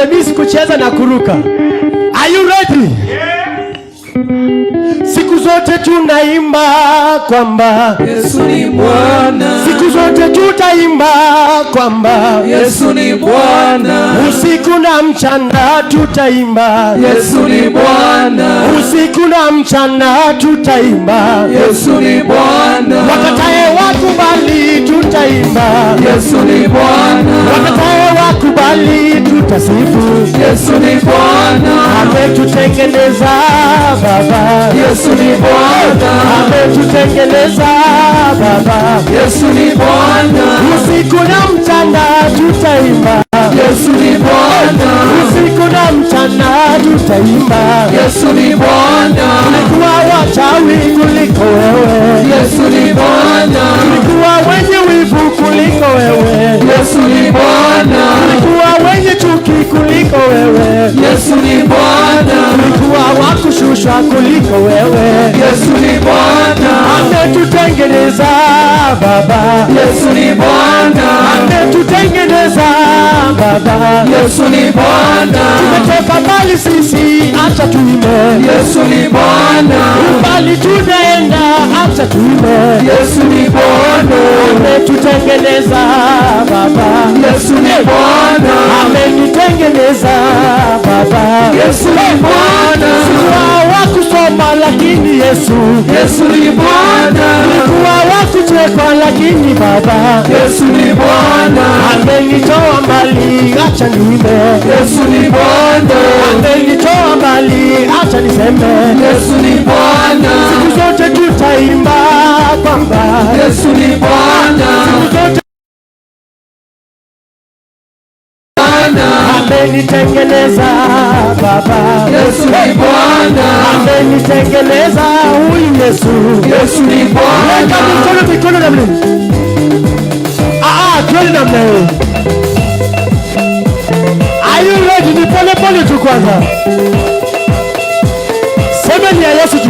nimemiss kucheza na kuruka. Are you ready? Siku zote tunaimba kwamba Yesu ni Bwana. Siku zote tutaimba kwamba Yesu ni Bwana. Usiku na mchana tutaimba Yesu ni Bwana. Usiku na mchana tutaimba Yesu ni Bwana. Wakatae wakubali tutaimba Yesu ni Bwana. Wakatae wakubali tutasifu Yesu ni Bwana. Ametutengeneza Baba. Yesu ni Bwana. Ametutengeneza Baba. Yesu ni Bwana. Usiku na mchana tutaimba. Yesu ni Bwana. Usiku na mchana tutaimba. Yesu ni Bwana. Tulikuwa wachawi kuliko wewe. Yesu ni Bwana. Tulikuwa wenye wivu kuliko wewe. Yesu ni Bwana. Tulikuwa wenye chuki kuliko wewe. Yesu ni Bwana. Tulikuwa wakushushwa kuliko wewe. Yesu ni Bwana. Ametutengeneza Baba. Yesu ni Bwana. Ametutengeneza Baba. Yesu ni Bwana. Tumetoka mbali sisi, acha tuimbe. Yesu ni Bwana. Mbali tunaenda, acha tuimbe. Yesu ni Bwana. Ametutengeneza Baba. Yesu ni Bwana. Amenitengeneza Baba. Yesu ni Bwana. Sikuwa wakusoma lakini Yesu. Yesu ni Bwana. Sikuwa wakuchekwa lakini Baba. Yesu ni Bwana. Amenitoa mbali, acha niimbe. Yesu ni Bwana. Amenitoa mbali, acha niseme. Yesu ni Bwana. Siku zote tutaimba kwamba Yesu ni Bwana. Siku zote amenitengeneza Baba. Yesu ni Bwana. Amenitengeneza huyu Yesu. Yesu ni Bwana. Weka mikono namna hii. Twende namna hii. Are you ready? Ni pole pole tu kwanza. Sema ni ya Yesu tu.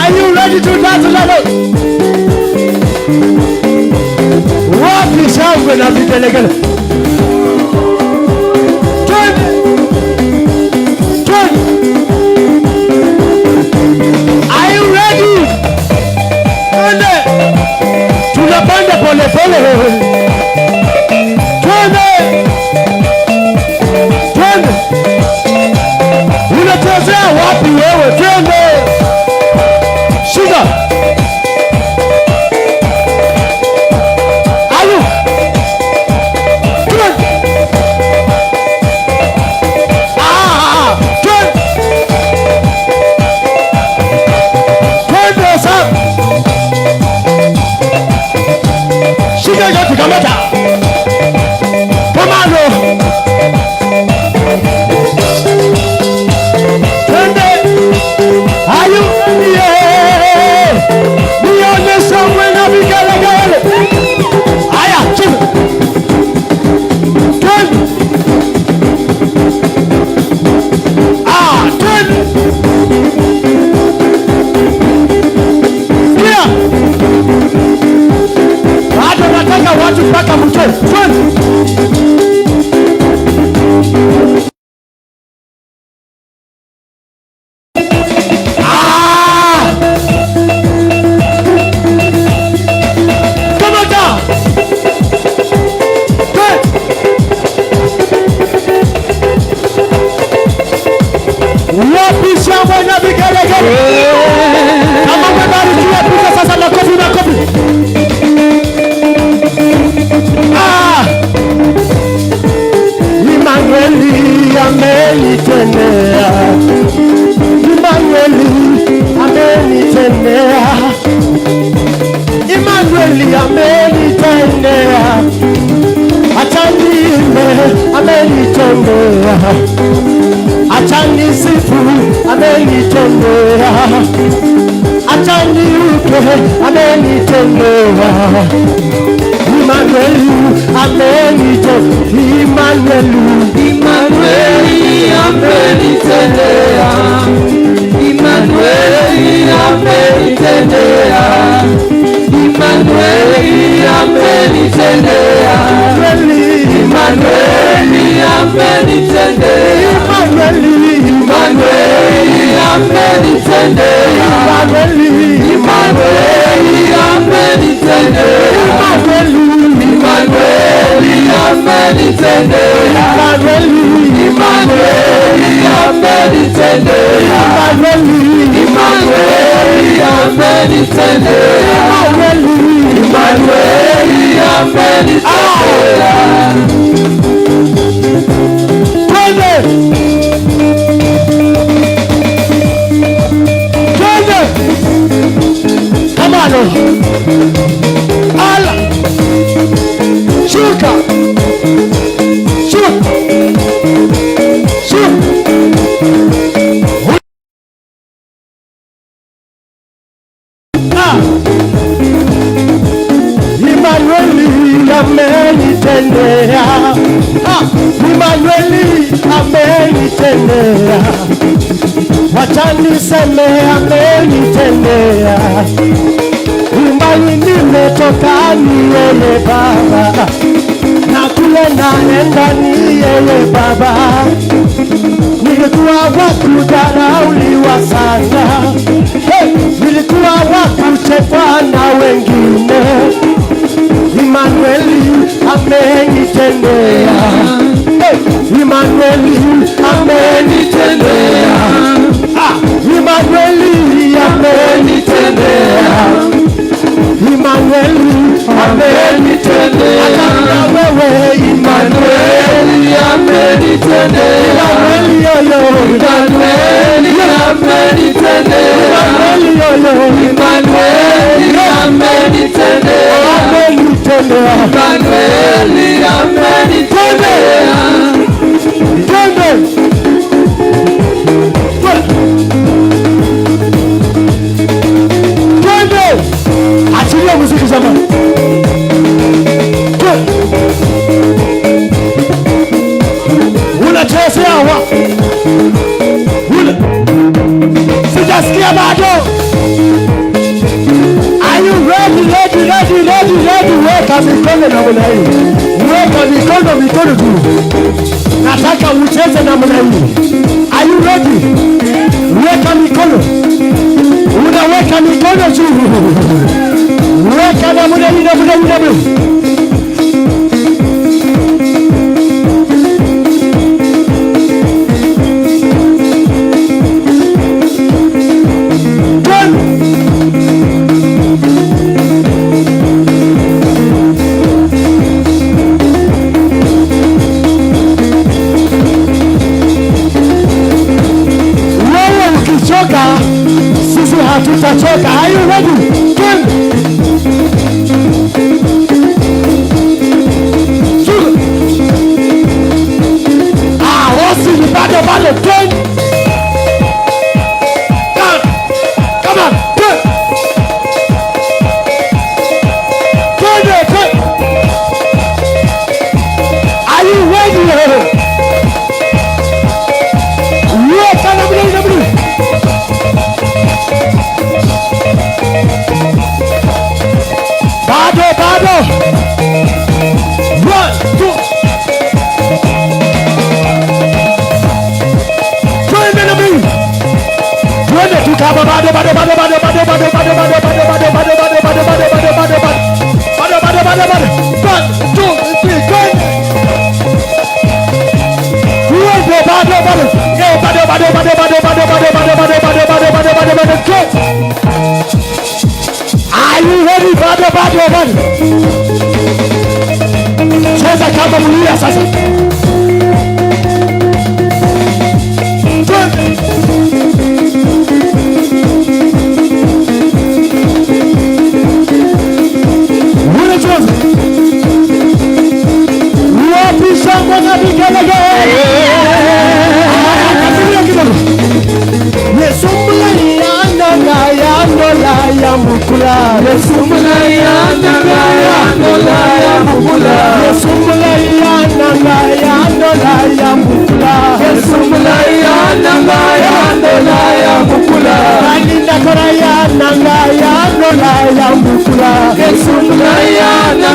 Are you ready to dance lalo? Wapi shangwe na vigelegele? Twende. Twende. Are you ready? Twende. Tunapanda pole pole. Twende. Twende. Unachezea wapi wewe? Twende. Shika. Alu. Twende. Twende. Twende sasa. Shika yote kamata. Komando. Twende. Ayu. Nione somwe na vigelegele. Aya, chini. Twende. Twende. Sikia. Bado nataka watu mpaka mtoe. Twende. Kamata. Twende. Wapi shangwe na vigelegele? Kama umebarikiwa piga sasa makofi makofi. Immanueli amenitendea. Immanueli amenitendea. Immanueli amenitendea. Acha niimbe, amenitendea. Acha nisifu, amenitendea. Acha niruke, amenitendea. Immanueli amenitendea. Immanueli amenitendea. Immanueli amenitendea. Immanueli amenitendea. amenitendea. Immanueli amenitendea. Immanueli amenitendea. Immanueli amenitendea. Immanueli amenitendea. Immanueli amenitendea. Immanueli amenitendea. Come on. Allah. Shuka. Shuka. Shuka. Immanueli amenitendea. Immanueli amenitendea. Wacha niseme amenitendea. Umbali nimetoka ni yeye Baba, na kule naenda ni yeye Baba. Nilikuwa wakudharauliwa sana, nilikuwa wakuchekwa na wengine. Immanueli amenitendea. Immanueli amenitendea. Immanueli amenitendea. Immanueli amenitendea. Hata wewe Immanueli amenitendea. Immanueli yoyo. Immanueli amenitendea. Immanueli yoyo. Immanueli amenitendea. Amenitendea. Immanueli amenitendea. Twende. Achilia muziki zamani. Unachezea wapi? Sijasikia bado. Are you ready? Weka mikono namna hii. Weka mikono juu. Nataka ucheze namna hii. Are you ready? Weka mikono. Unaweka mikono juu. Weka namna hii. Sisi hatutachoka. Are you ready? Hosi ni bado. Come on. Are you ready? Bado. 1, 2. Twende na mimi. Twende tukaba bado. 1, 2, 3. Twende. Are you ready? Bado. Cheza kama mlia sasa. Unacheza. Wapi shangwe na vigelegele. Yesu mlayana ya mukula. Yesu mlayana ya mukula. Yesu mlayana ya mukula. Yesu mlayana ya mukula. Alinda korayana ya mukula. Yesu mlayana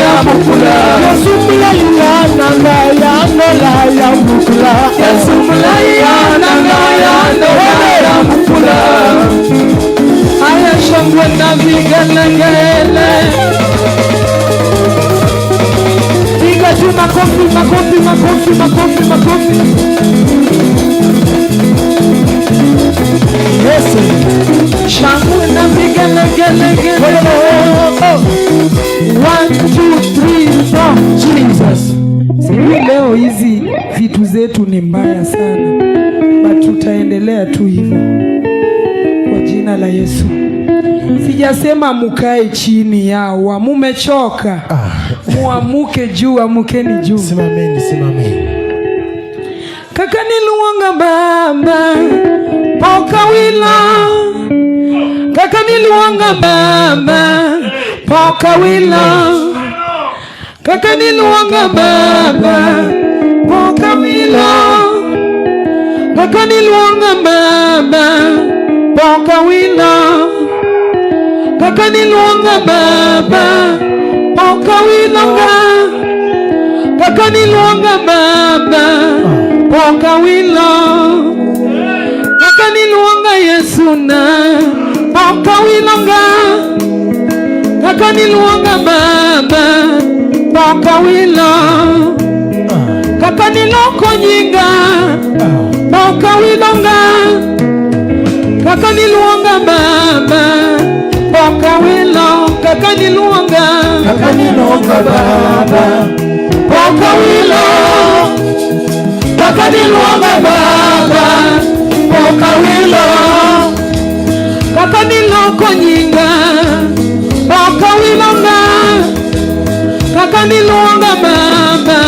ya mukula. Yesu mlayana Yesu mulaya nangaya nangaya mukula. Aya shangwe na vigelegele. Piga tu makofi, makofi, makofi, makofi, makofi. Yesu. Shangwe na vigelegele. 1, 2, 3, 4. Jesus. Sisi leo hizi vitu zetu ni mbaya sana, but tutaendelea tu hivyo kwa jina la Yesu. Sijasema mukae chini yao, mumechoka. Muamuke juu, amukeni juu. Simameni, simameni. Kaka niluonga baba poka wila. Kaka niluonga baba poka wila. Kaka niluonga baba poka wila. Kaka niluonga baba poka wila. Kaka niluonga baba poka wila. Kaka niluonga baba poka wila. Kaka niluonga Yesu na poka wila. Kaka niluonga baba poka wila. Kaka niloko nyinga poka wila. Kaka niluonga baba poka wila. Kaka niluonga baba poka wila. Kaka niluonga baba poka wila. Kaka niloko nyinga poka wila. Kaka niluonga baba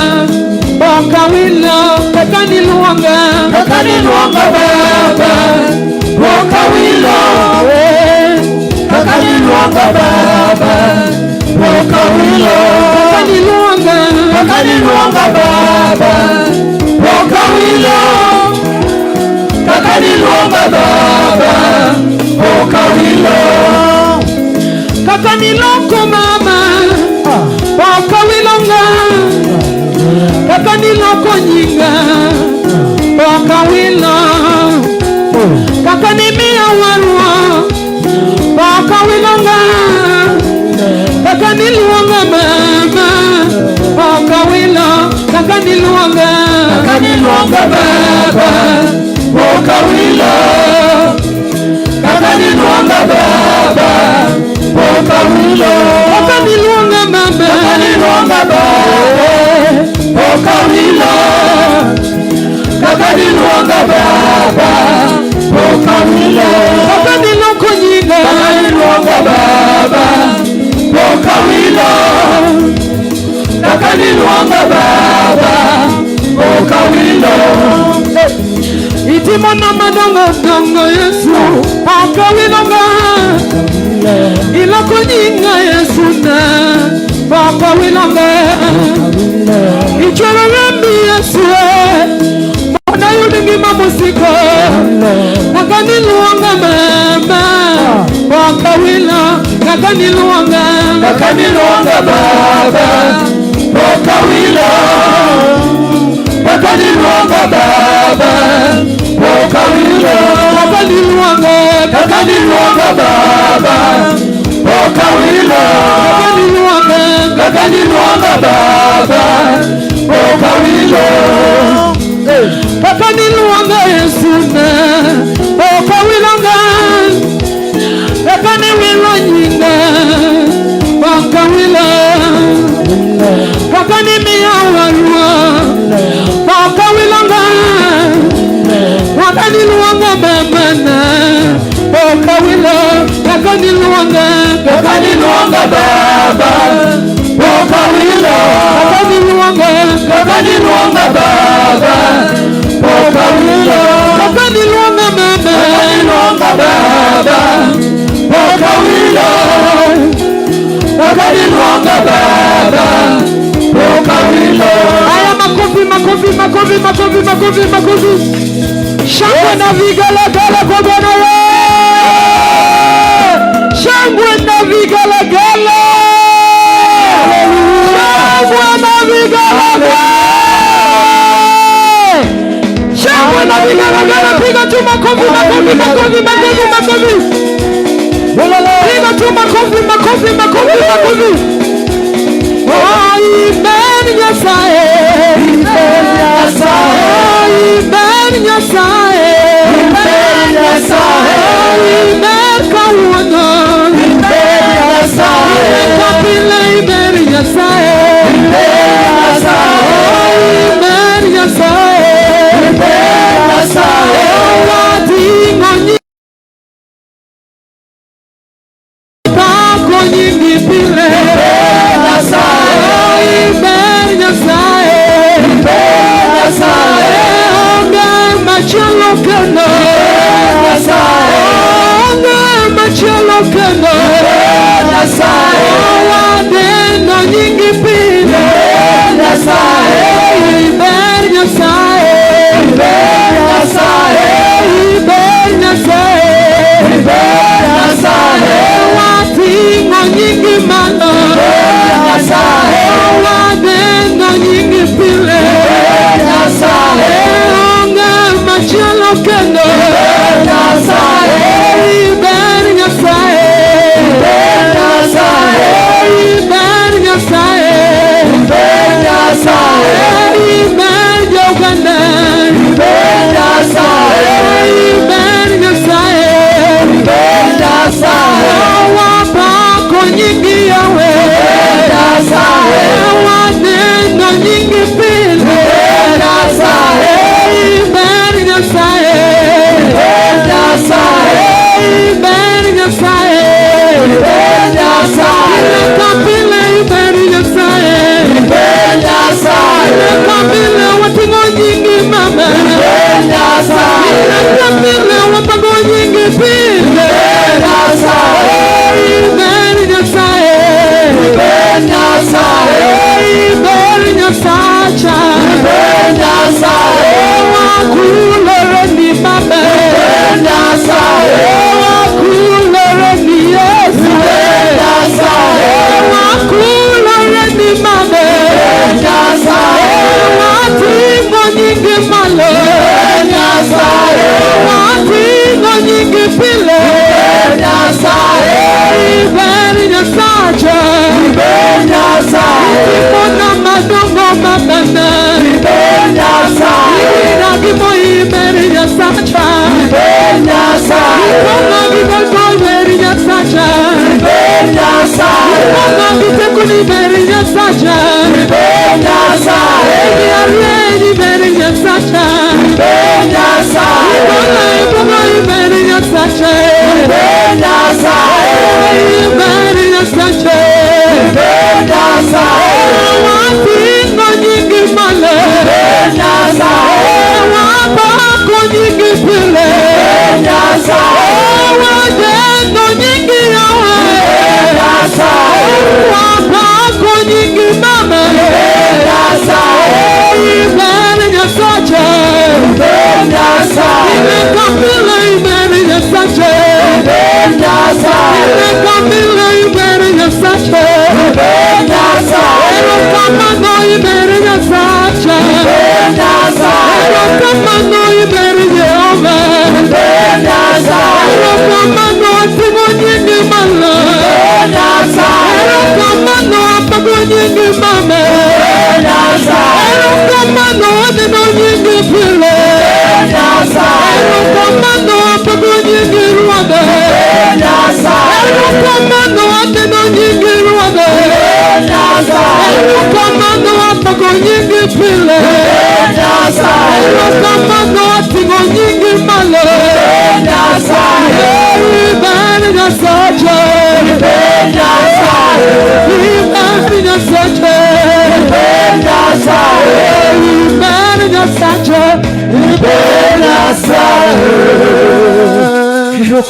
poka wila. Kaka niluonga baba poka wila. Kaka niluonga baba poka wila. Kaka niluonga baba poka wila. Kaka niluonga baba poka wila. Kaka niloko mama poka wila. Kaka niloko nyinga poka wila. Kaka nimia warua poka wila. Kaka niluonga mama poka wila. Kaka niluonga baba poka wila. Kaka niluonga baba poka wila. Kaka niluonga mama baba poka wila. Kaka niluonga baba poka wila. Kaka niloko nyinga baba poka wila. Kaka niluonga baba poka wila. Itimona madongo dongo Yesu poka wila. Iloko nyinga Yesu na poka wila. Ichora rambi Yesu mwana yudingi mamusiko. Kaka niluonga mama poka wila. Kaka niluonga baba poka wila. Kaka niluonga baba poka wila. Kaka niluonga baba poka wila. Kaka niluonga baba poka wila. Kaka niluonga Yesu na poka wila. Kaka niwila nyinga poka wila. Kaka nimia warua poka wila. Kaka niluonga mama na poka wila. Kaka niluonga baba poka wila. Kaka niluonga baba poka wila. Kaka niluonga mama baba poka wila. Kaka niluonga baba poka wila. Aya makofi makofi makofi makofi makofi makofi. Shangwe na vigelegele kwa Bwana wewe. Shangwe na vigelegele. Shangwe na vigelegele.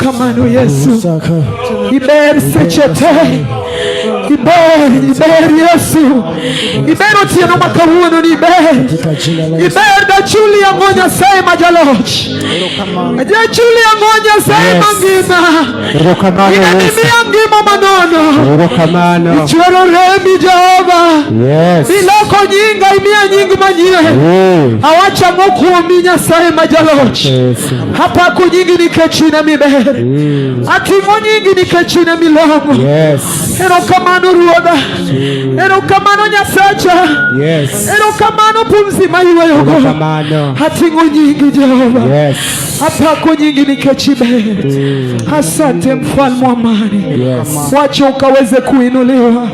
Kamano Yesu Iber sechete Iber Yesu. Iber otieno makawuono ni iber. Iber da chuli ya ngonya sai majaloch. Da chuli ya ngonya sai mangima. Ina nimia ngima manono. Ichwero remi Jehova. Iloko nyinga imia nyingi manyie. Awacha moku ominya sai majaloch. Hapa kunyingi ni kechina mibere. Atimo nyingi ni kechina milomo. Erokamano Ruoda. Erokamano Nyasacha. Erokamano pumzi maiwe yogo. Hatingo nyingi Jehova. Hapa nyingi ni kechibere. Asante mfalme wa amani. Wacha ukaweze kuinuliwa.